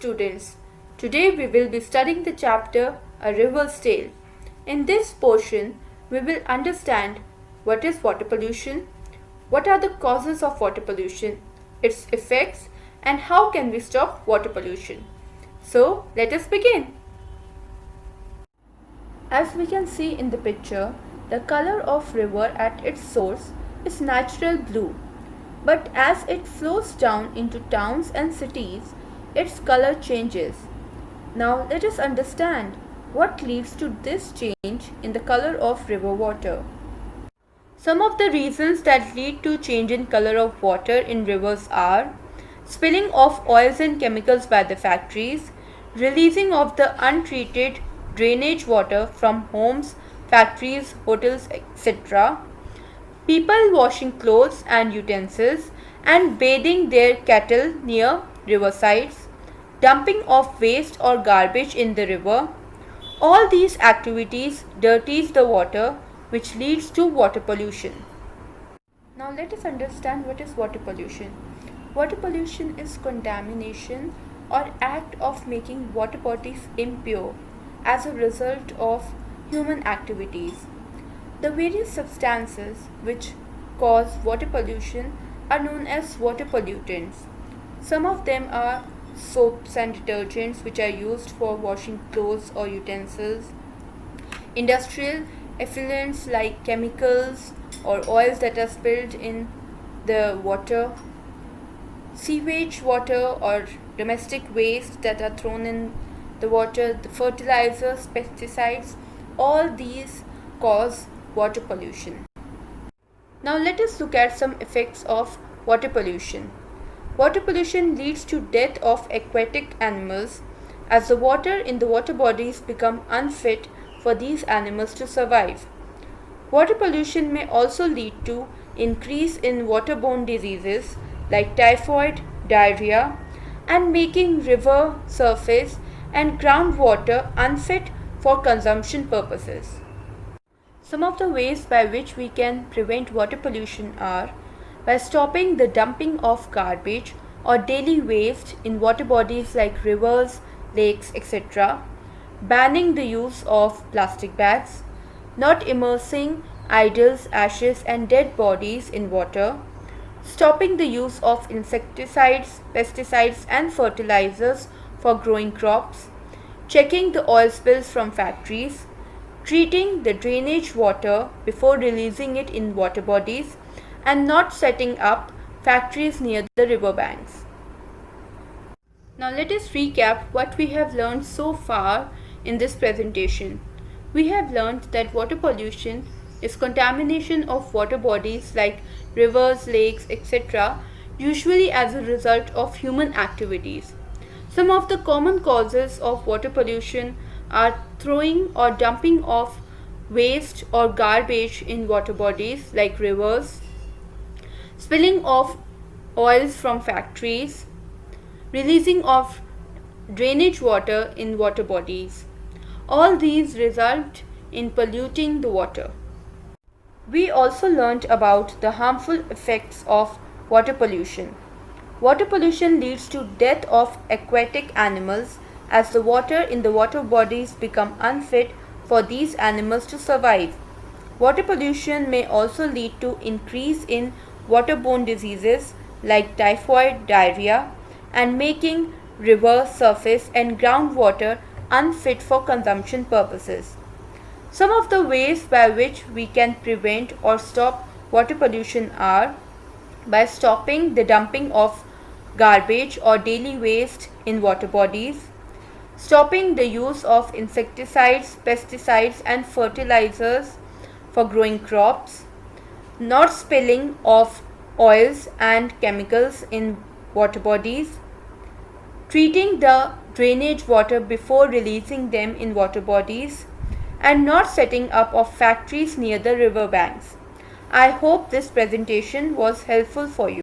students. Today we will be studying the chapter A River's Tale. In this portion, we will understand what is water pollution, what are the causes of water pollution, its effects, and how can we stop water pollution. So, let us begin. As we can see in the picture, the color of river at its source is natural blue. But as it flows down into towns and cities, its color changes. Now let us understand what leads to this change in the color of river water. Some of the reasons that lead to change in color of water in rivers are spilling of oils and chemicals by the factories, releasing of the untreated drainage water from homes, factories, hotels, etc., people washing clothes and utensils and bathing their cattle near riversides, dumping of waste or garbage in the river. All these activities dirties the water, which leads to water pollution. Now let us understand what is water pollution. Water pollution is contamination or act of making water bodies impure as a result of human activities. The various substances which cause water pollution are known as water pollutants. Some of them are soaps and detergents which are used for washing clothes or utensils, industrial effluents like chemicals or oils that are spilled in the water, sewage water or domestic waste that are thrown in the water, the fertilizers, pesticides, all these cause water pollution. Now let us look at some effects of water pollution. Water pollution leads to death of aquatic animals as the water in the water bodies become unfit for these animals to survive. Water pollution may also lead to increase in waterborne diseases like typhoid, diarrhea, and making river surface and groundwater unfit for consumption purposes. Some of the ways by which we can prevent water pollution are by stopping the dumping of garbage or daily waste in water bodies like rivers, lakes, etc., banning the use of plastic bags, not immersing idols, ashes, and dead bodies in water, stopping the use of insecticides, pesticides, and fertilizers for growing crops, checking the oil spills from factories, treating the drainage water before releasing it in water bodies, and not setting up factories near the river banks. Now let us recap what we have learned so far in this presentation. We have learned that water pollution is contamination of water bodies like rivers, lakes, etc., usually as a result of human activities. Some of the common causes of water pollution are throwing or dumping of waste or garbage in water bodies like rivers, spilling of oils from factories, releasing of drainage water in water bodies. All these result in polluting the water. We also learned about the harmful effects of water pollution. Water pollution leads to death of aquatic animals as the water in the water bodies become unfit for these animals to survive. Water pollution may also lead to increase in waterborne diseases like typhoid, diarrhea, and making river surface and groundwater unfit for consumption purposes. Some of the ways by which we can prevent or stop water pollution are by stopping the dumping of garbage or daily waste in water bodies, stopping the use of insecticides, pesticides, and fertilizers for growing crops, not spilling of oils and chemicals in water bodies, treating the drainage water before releasing them in water bodies, and not setting up of factories near the river banks. I hope this presentation was helpful for you.